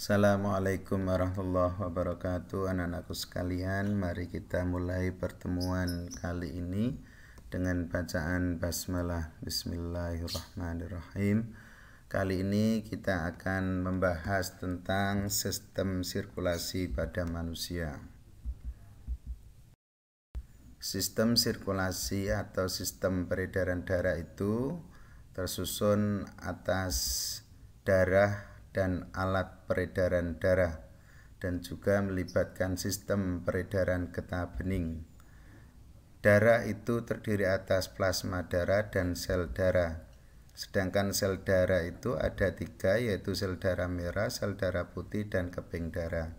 Assalamualaikum warahmatullahi wabarakatuh. Anak-anakku sekalian, mari kita mulai pertemuan kali ini dengan bacaan basmalah. Bismillahirrahmanirrahim. Kali ini kita akan membahas tentang sistem sirkulasi pada manusia. Sistem sirkulasi atau sistem peredaran darah itu tersusun atas darah dan alat peredaran darah, dan juga melibatkan sistem peredaran getah bening. Darah itu terdiri atas plasma darah dan sel darah. Sedangkan sel darah itu ada 3, yaitu sel darah merah, sel darah putih, dan keping darah.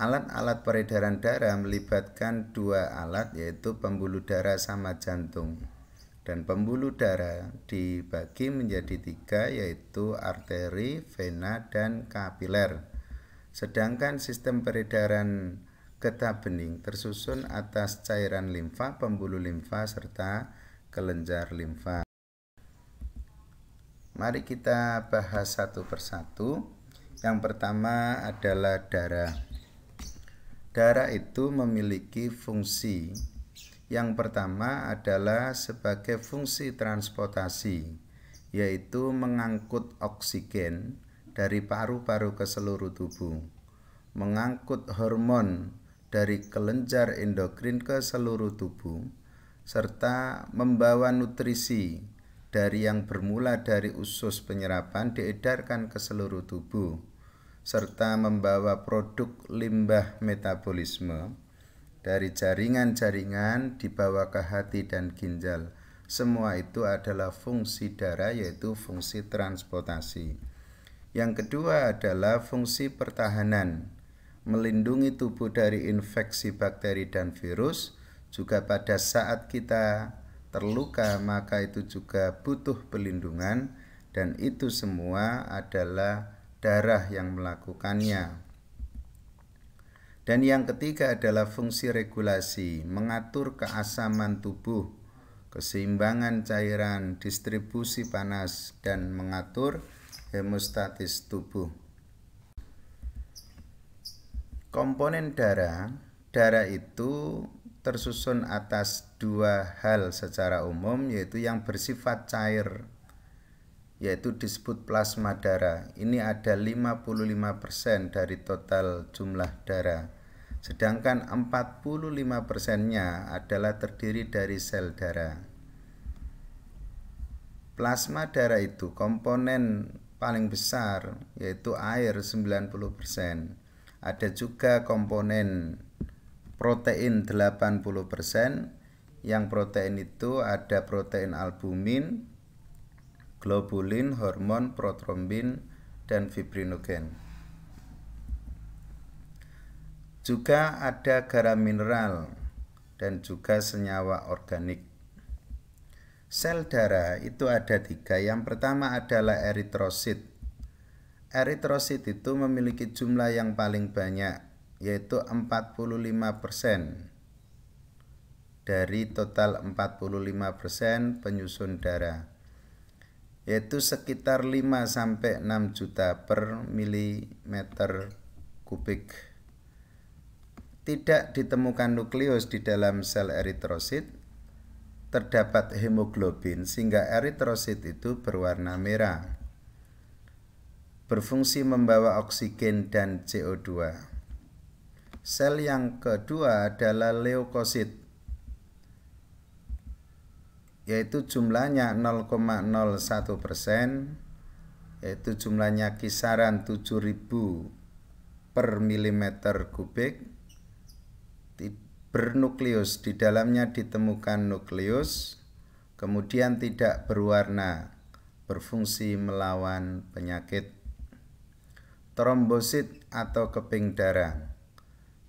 Alat-alat peredaran darah melibatkan 2 alat, yaitu pembuluh darah sama jantung. Dan pembuluh darah dibagi menjadi 3, yaitu arteri, vena, dan kapiler. Sedangkan sistem peredaran getah bening tersusun atas cairan limfa, pembuluh limfa, serta kelenjar limfa. Mari kita bahas satu persatu. Yang pertama adalah darah. Darah itu memiliki fungsi. Yang pertama adalah sebagai fungsi transportasi, yaitu mengangkut oksigen dari paru-paru ke seluruh tubuh, mengangkut hormon dari kelenjar endokrin ke seluruh tubuh, serta membawa nutrisi dari yang bermula dari usus penyerapan diedarkan ke seluruh tubuh, serta membawa produk limbah metabolisme dari jaringan-jaringan dibawa ke hati dan ginjal. Semua itu adalah fungsi darah, yaitu fungsi transportasi. Yang kedua adalah fungsi pertahanan, melindungi tubuh dari infeksi bakteri dan virus. Juga pada saat kita terluka, maka itu juga butuh pelindungan, dan itu semua adalah darah yang melakukannya. Dan yang ketiga adalah fungsi regulasi, mengatur keasaman tubuh, keseimbangan cairan, distribusi panas, dan mengatur hemostatis tubuh. Komponen darah itu tersusun atas 2 hal secara umum, yaitu yang bersifat cair, yaitu disebut plasma darah. Ini ada 55% dari total jumlah darah. Sedangkan 45%-nya adalah terdiri dari sel darah. Plasma darah itu komponen paling besar, yaitu air 90%. Ada juga komponen protein 80%. Yang protein itu ada protein albumin, globulin, hormon, protrombin, dan fibrinogen. Juga ada garam mineral dan juga senyawa organik. Sel darah itu ada 3. Yang pertama adalah eritrosit. Eritrosit itu memiliki jumlah yang paling banyak, yaitu 45% dari total 45% penyusun darah, yaitu sekitar 5-6 juta per milimeter kubik. Tidak ditemukan nukleus di dalam sel eritrosit. Terdapat hemoglobin, sehingga eritrosit itu berwarna merah. Berfungsi membawa oksigen dan CO2. Sel yang kedua adalah leukosit, yaitu jumlahnya 0,01%, yaitu jumlahnya kisaran 7.000 per milimeter kubik. Bernukleus, di dalamnya ditemukan nukleus, kemudian tidak berwarna, berfungsi melawan penyakit. Trombosit atau keping darah,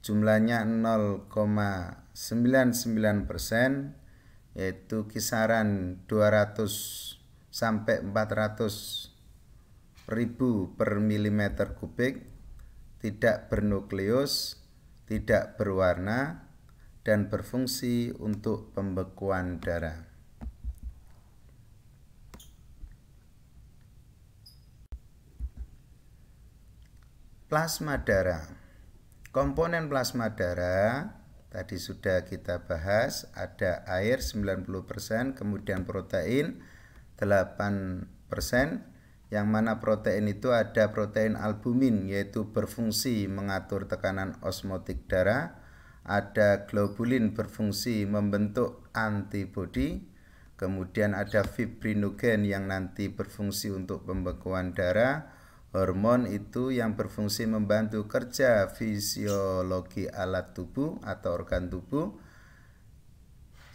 jumlahnya 0,99%, yaitu kisaran 200 sampai 400 ribu per milimeter kubik, tidak bernukleus, tidak berwarna, dan berfungsi untuk pembekuan darah. Plasma darah. Komponen plasma darah tadi sudah kita bahas, ada air 90%, kemudian protein 8%, yang mana protein itu ada protein albumin yaitu berfungsi mengatur tekanan osmotik darah, ada globulin berfungsi membentuk antibodi, kemudian ada fibrinogen yang nanti berfungsi untuk pembekuan darah, hormon itu yang berfungsi membantu kerja fisiologi alat tubuh atau organ tubuh.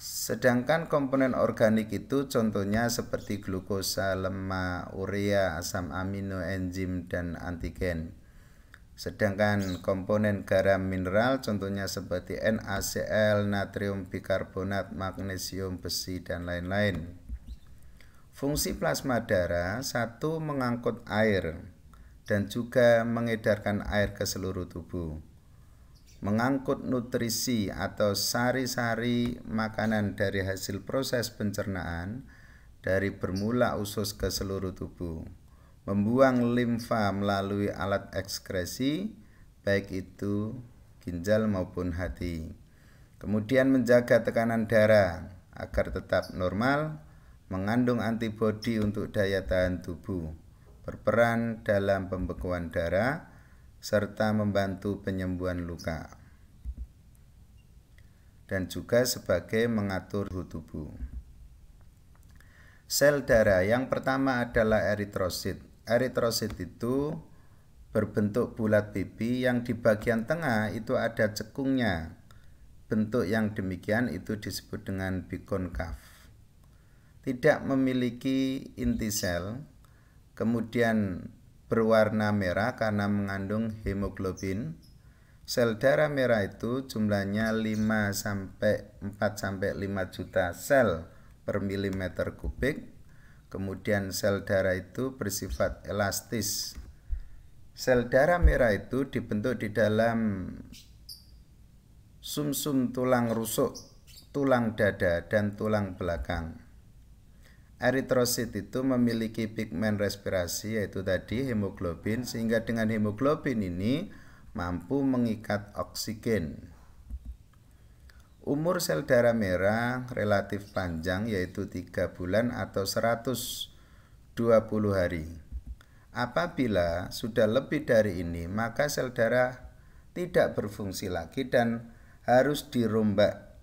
Sedangkan komponen organik itu contohnya seperti glukosa, lemak, urea, asam amino, enzim, dan antigen. Sedangkan komponen garam mineral contohnya seperti NaCl, natrium bikarbonat, magnesium, besi, dan lain-lain. Fungsi plasma darah, 1. Mengangkut air dan juga mengedarkan air ke seluruh tubuh. Mengangkut nutrisi atau sari-sari makanan dari hasil proses pencernaan dari bermula usus ke seluruh tubuh. Membuang limfa melalui alat ekskresi, baik itu ginjal maupun hati. Kemudian menjaga tekanan darah agar tetap normal, mengandung antibodi untuk daya tahan tubuh, berperan dalam pembekuan darah, serta membantu penyembuhan luka, dan juga sebagai mengatur suhu tubuh. Sel darah yang pertama adalah eritrosit. Eritrosit itu berbentuk bulat pipi yang di bagian tengah itu ada cekungnya. Bentuk yang demikian itu disebut dengan bikonkav. Tidak memiliki inti sel, kemudian berwarna merah karena mengandung hemoglobin. Sel darah merah itu jumlahnya 4-5 juta sel per milimeter kubik. Kemudian sel darah itu bersifat elastis. Sel darah merah itu dibentuk di dalam sumsum tulang rusuk, tulang dada, dan tulang belakang. Eritrosit itu memiliki pigmen respirasi yaitu tadi hemoglobin, sehingga dengan hemoglobin ini mampu mengikat oksigen. Umur sel darah merah relatif panjang yaitu 3 bulan atau 120 hari. Apabila sudah lebih dari ini, maka sel darah tidak berfungsi lagi dan harus dirombak.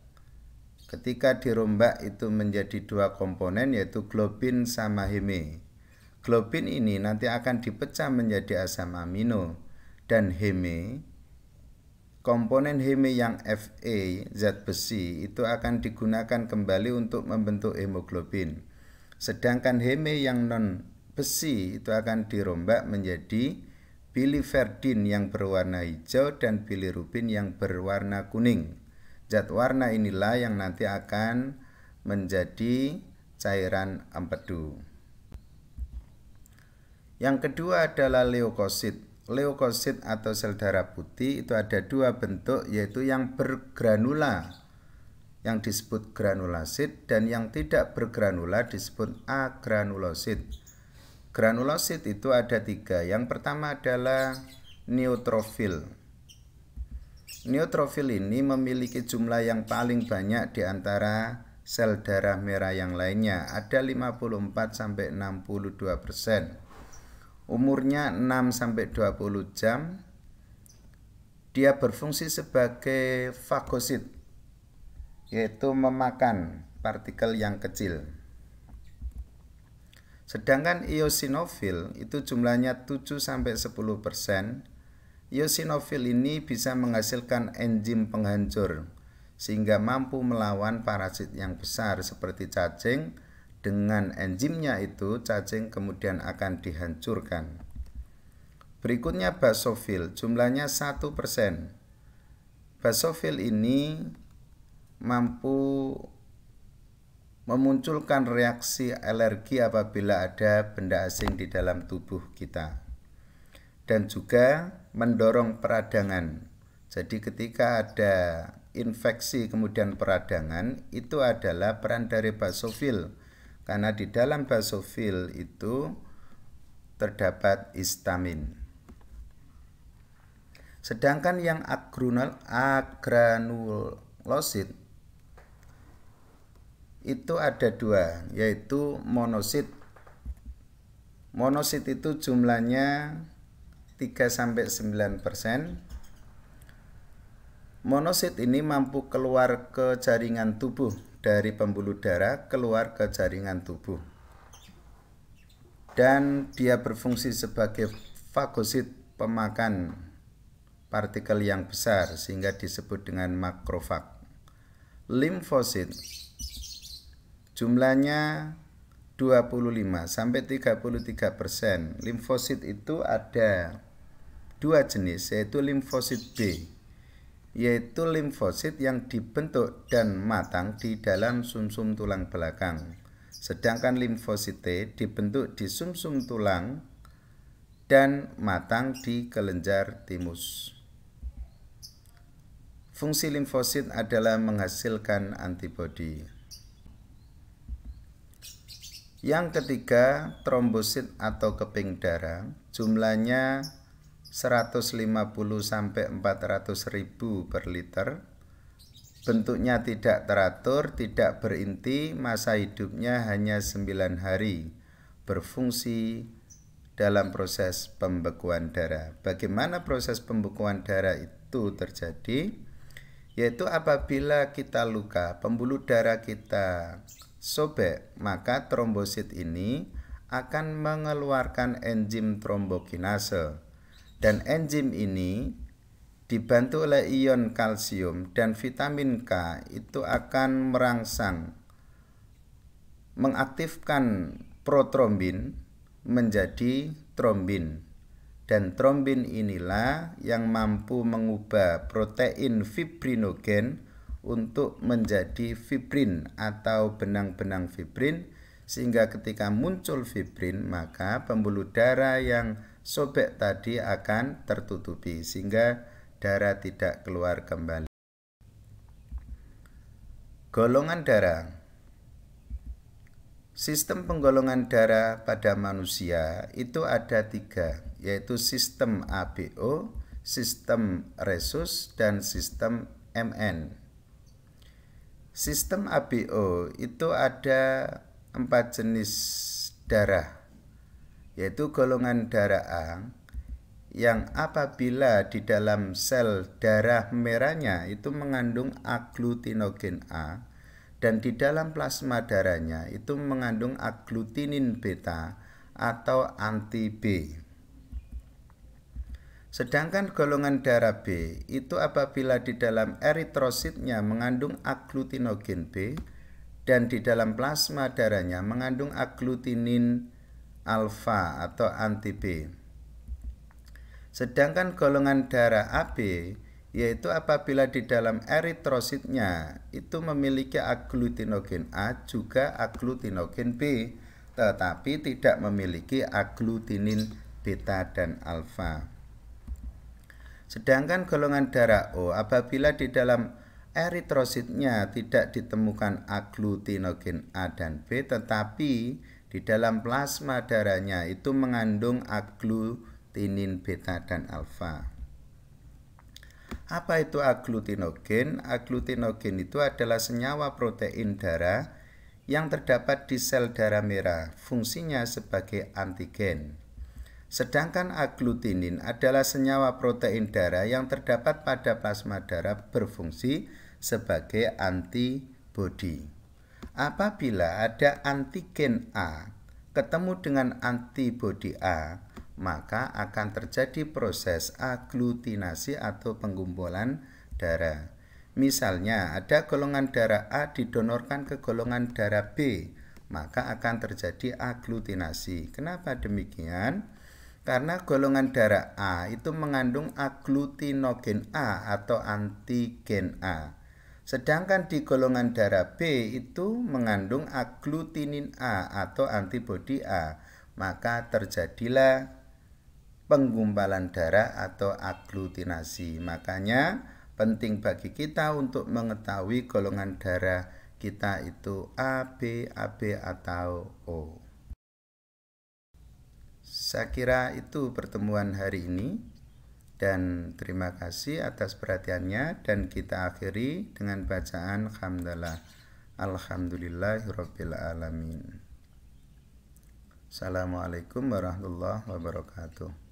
Ketika dirombak itu menjadi 2 komponen yaitu globin sama heme. Globin ini nanti akan dipecah menjadi asam amino, dan heme, komponen heme yang Fe, zat besi, itu akan digunakan kembali untuk membentuk hemoglobin. Sedangkan heme yang non besi itu akan dirombak menjadi biliverdin yang berwarna hijau dan bilirubin yang berwarna kuning. Zat warna inilah yang nanti akan menjadi cairan empedu. Yang kedua adalah leukosit. Leukosit atau sel darah putih itu ada 2 bentuk, yaitu yang bergranula yang disebut granulosit dan yang tidak bergranula disebut agranulosit. Granulosit itu ada 3. Yang pertama adalah neutrofil. Neutrofil ini memiliki jumlah yang paling banyak di antara sel darah merah yang lainnya, ada 54-62%. Umurnya 6-20 jam. Dia berfungsi sebagai fagosit, yaitu memakan partikel yang kecil. Sedangkan eosinofil itu jumlahnya 7-10%. Eosinofil ini bisa menghasilkan enzim penghancur sehingga mampu melawan parasit yang besar seperti cacing. Dengan enzimnya itu cacing kemudian akan dihancurkan. Berikutnya basofil, jumlahnya 1%. Basofil ini mampu memunculkan reaksi alergi apabila ada benda asing di dalam tubuh kita, dan juga mendorong peradangan. Jadi ketika ada infeksi kemudian peradangan, itu adalah peran dari basofil, karena di dalam basofil itu terdapat histamin. Sedangkan yang agranulosit itu ada dua, yaitu monosit. Monosit itu jumlahnya 3-9%. Monosit ini mampu keluar ke jaringan tubuh, dari pembuluh darah keluar ke jaringan tubuh. Dan dia berfungsi sebagai fagosit, pemakan partikel yang besar, sehingga disebut dengan makrofag. Limfosit jumlahnya 25-33%. Limfosit itu ada dua jenis, yaitu limfosit B, yaitu limfosit yang dibentuk dan matang di dalam sumsum tulang belakang. Sedangkan limfosit T dibentuk di sumsum tulang dan matang di kelenjar timus. Fungsi limfosit adalah menghasilkan antibodi. Yang ketiga, trombosit atau keping darah, jumlahnya 150-400.000 per liter. Bentuknya tidak teratur, tidak berinti, masa hidupnya hanya 9 hari. Berfungsi dalam proses pembekuan darah. Bagaimana proses pembekuan darah itu terjadi? Yaitu apabila kita luka, pembuluh darah kita sobek, maka trombosit ini akan mengeluarkan enzim trombokinase. Dan enzim ini dibantu oleh ion kalsium dan vitamin K itu akan merangsang, mengaktifkan protrombin menjadi trombin. Dan trombin inilah yang mampu mengubah protein fibrinogen untuk menjadi fibrin atau benang-benang fibrin, sehingga ketika muncul fibrin maka pembuluh darah yang sobek tadi akan tertutupi sehingga darah tidak keluar kembali. Golongan darah. Sistem penggolongan darah pada manusia itu ada 3, yaitu sistem ABO, sistem Rhesus, dan sistem MN. Sistem ABO itu ada 4 jenis darah, yaitu golongan darah A, yang apabila di dalam sel darah merahnya itu mengandung agglutinogen A, dan di dalam plasma darahnya itu mengandung agglutinin beta atau anti B. Sedangkan golongan darah B itu apabila di dalam eritrositnya mengandung agglutinogen B dan di dalam plasma darahnya mengandung agglutinin alfa atau anti B. Sedangkan golongan darah AB yaitu apabila di dalam eritrositnya itu memiliki agglutinogen A juga agglutinogen B, tetapi tidak memiliki agglutinin beta dan alfa. Sedangkan golongan darah O apabila di dalam eritrositnya tidak ditemukan agglutinogen A dan B, tetapi di dalam plasma darahnya itu mengandung agglutinin beta dan alfa. Apa itu agglutinogen? Agglutinogen itu adalah senyawa protein darah yang terdapat di sel darah merah, fungsinya sebagai antigen. Sedangkan agglutinin adalah senyawa protein darah yang terdapat pada plasma darah, berfungsi sebagai antibodi. Apabila ada antigen A ketemu dengan antibodi A, maka akan terjadi proses agglutinasi atau pengumpulan darah. Misalnya ada golongan darah A didonorkan ke golongan darah B, maka akan terjadi agglutinasi. Kenapa demikian? Karena golongan darah A itu mengandung agglutinogen A atau antigen A. Sedangkan di golongan darah B itu mengandung agglutinin A atau antibodi A, maka terjadilah penggumpalan darah atau agglutinasi. Makanya penting bagi kita untuk mengetahui golongan darah kita itu AB, AB atau O. Saya kira itu pertemuan hari ini. Dan terima kasih atas perhatiannya, dan kita akhiri dengan bacaan hamdalah. Alhamdulillahirabbil alamin. Assalamualaikum warahmatullahi wabarakatuh.